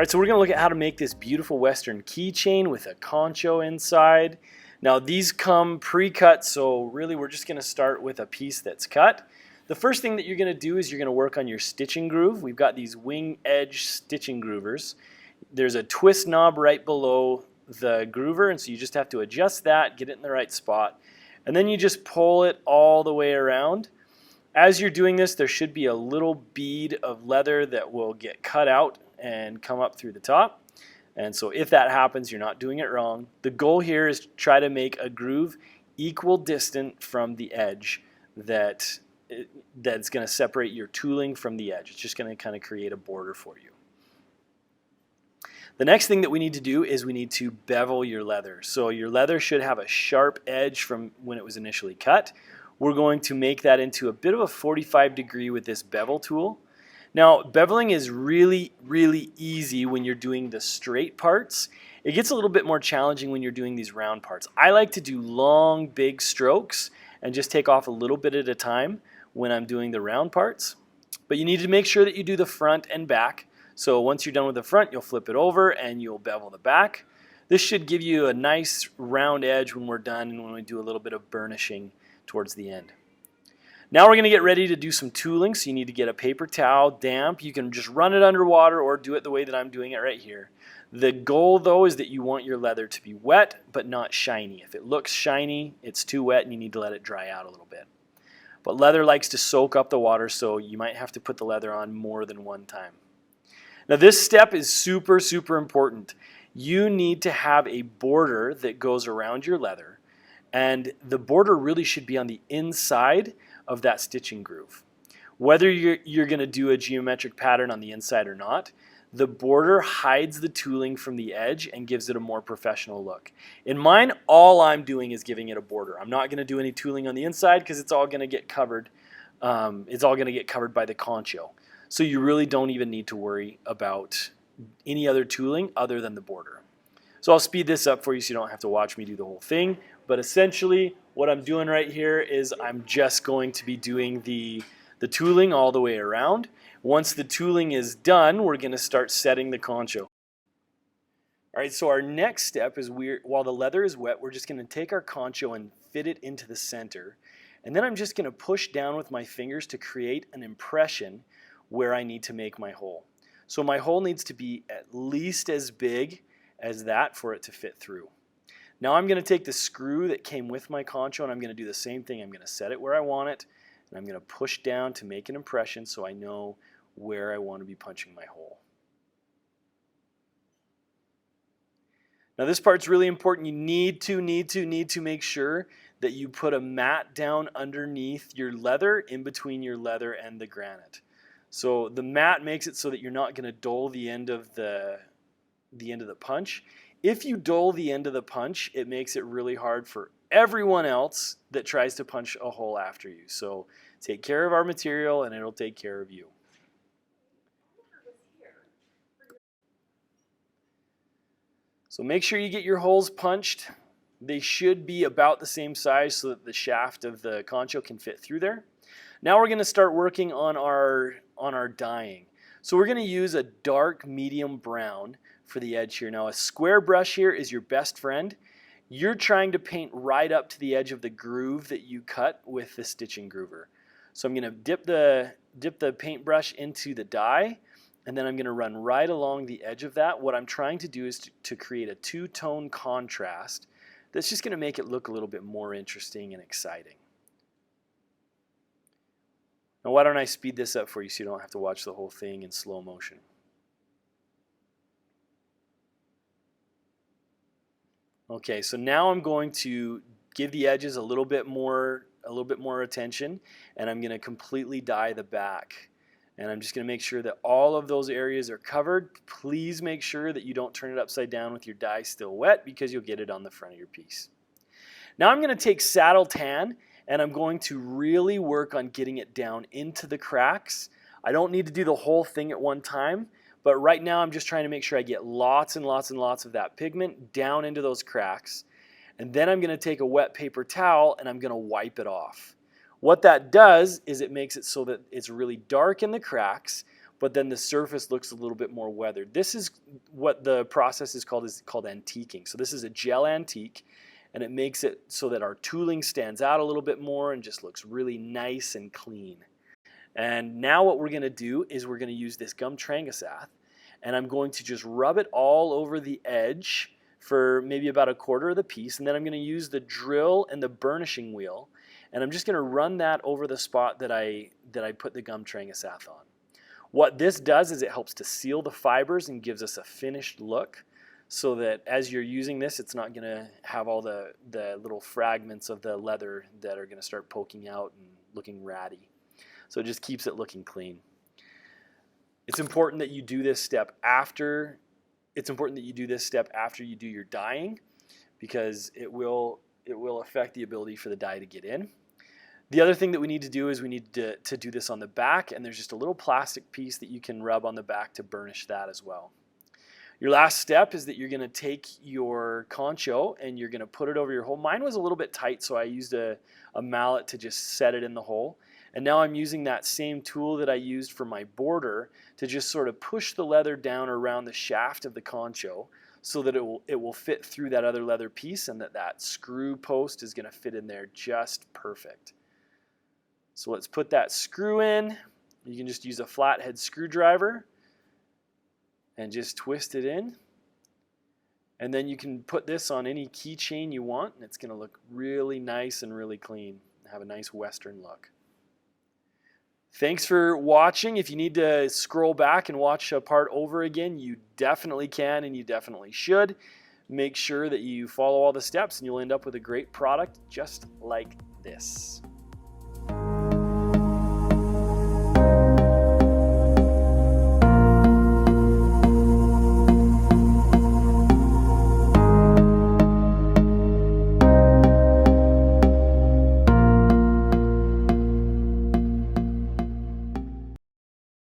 right, so we're going to look at how to make this beautiful Western keychain with a concho inside. Now these come pre-cut, so really we're just going to start with a piece that's cut. The first thing that you're going to do is you're going to work on your stitching groove. We've got these wing edge stitching groovers. There's a twist knob right below the groover, and so you just have to adjust that, get it in the right spot, and then you just pull it all the way around. As you're doing this, there should be a little bead of leather that will get cut out and come up through the top. And so if that happens, you're not doing it wrong. The goal here is to try to make a groove equal distant from the edge that's going to separate your tooling from the edge. It's just going to kind of create a border for you. The next thing that we need to do is we need to bevel your leather. So your leather should have a sharp edge from when it was initially cut. We're going to make that into a bit of a 45-degree with this bevel tool. Now, beveling is really, really easy when you're doing the straight parts. It gets a little bit more challenging when you're doing these round parts. I like to do long, big strokes and just take off a little bit at a time when I'm doing the round parts. But you need to make sure that you do the front and back. So once you're done with the front, you'll flip it over and you'll bevel the back. This should give you a nice round edge when we're done and when we do a little bit of burnishing towards the end. Now we're going to get ready to do some tooling, so you need to get a paper towel, damp. You can just run it under water or do it the way that I'm doing it right here. The goal though is that you want your leather to be wet but not shiny. If it looks shiny, it's too wet and you need to let it dry out a little bit. But leather likes to soak up the water, so you might have to put the leather on more than one time. Now this step is super, super important. You need to have a border that goes around your leather, and the border really should be on the inside of that stitching groove. Whether you're going to do a geometric pattern on the inside or not, the border hides the tooling from the edge and gives it a more professional look. In mine, all I'm doing is giving it a border. I'm not going to do any tooling on the inside because it's all going to get covered. It's all going to get covered by the concho. So you really don't even need to worry about any other tooling other than the border. So I'll speed this up for you so you don't have to watch me do the whole thing. But essentially, what I'm doing right here is I'm just going to be doing the tooling all the way around. Once the tooling is done, we're going to start setting the concho. All right, so our next step is while the leather is wet, we're just going to take our concho and fit it into the center. And then I'm just going to push down with my fingers to create an impression where I need to make my hole. So my hole needs to be at least as big as that for it to fit through. Now I'm going to take the screw that came with my concho and I'm going to do the same thing. I'm going to set it where I want it and I'm going to push down to make an impression so I know where I want to be punching my hole. Now this part's really important. You need to make sure that you put a mat down underneath your leather, in between your leather and the granite. So the mat makes it so that you're not going to dull the end of the punch. If you dull the end of the punch, it makes it really hard for everyone else that tries to punch a hole after you. So take care of our material and it'll take care of you. So make sure you get your holes punched. They should be about the same size so that the shaft of the concho can fit through there. Now we're going to start working on our dyeing. So we're going to use a dark medium brown for the edge here. Now a square brush here is your best friend. You're trying to paint right up to the edge of the groove that you cut with the stitching groover. So I'm going to dip the paintbrush into the dye, and then I'm going to run right along the edge of that. What I'm trying to do is to create a two-tone contrast that's just going to make it look a little bit more interesting and exciting. Now why don't I speed this up for you so you don't have to watch the whole thing in slow motion. Okay, so now I'm going to give the edges a little bit more attention, and I'm going to completely dye the back. And I'm just going to make sure that all of those areas are covered. Please make sure that you don't turn it upside down with your dye still wet because you'll get it on the front of your piece. Now I'm going to take saddle tan and I'm going to really work on getting it down into the cracks. I don't need to do the whole thing at one time, but right now I'm just trying to make sure I get lots and lots and lots of that pigment down into those cracks. And then I'm going to take a wet paper towel and I'm going to wipe it off. What that does is it makes it so that it's really dark in the cracks, but then the surface looks a little bit more weathered. This is what the process is called antiquing. So this is a gel antique, and it makes it so that our tooling stands out a little bit more and just looks really nice and clean. And now what we're going to do is we're going to use this gum Trangasath, and I'm going to just rub it all over the edge for maybe about a quarter of the piece, and then I'm going to use the drill and the burnishing wheel, and I'm just going to run that over the spot that I put the gum Trangasath on. What this does is it helps to seal the fibers and gives us a finished look, so that as you're using this, it's not going to have all the little fragments of the leather that are going to start poking out and looking ratty. So it just keeps it looking clean. It's important that you do this step after. It's important that you do this step after you do your dyeing, because it will affect the ability for the dye to get in. The other thing that we need to do is we need to do this on the back, and there's just a little plastic piece that you can rub on the back to burnish that as well. Your last step is that you're going to take your concho and you're going to put it over your hole. Mine was a little bit tight, so I used a mallet to just set it in the hole. And now I'm using that same tool that I used for my border to just sort of push the leather down around the shaft of the concho so that it will fit through that other leather piece, and that screw post is going to fit in there just perfect. So let's put that screw in. You can just use a flathead screwdriver and just twist it in. And then you can put this on any keychain you want, and it's going to look really nice and really clean. Have a nice Western look. Thanks for watching. If you need to scroll back and watch a part over again, you definitely can, and you definitely should. Make sure that you follow all the steps, and you'll end up with a great product just like this.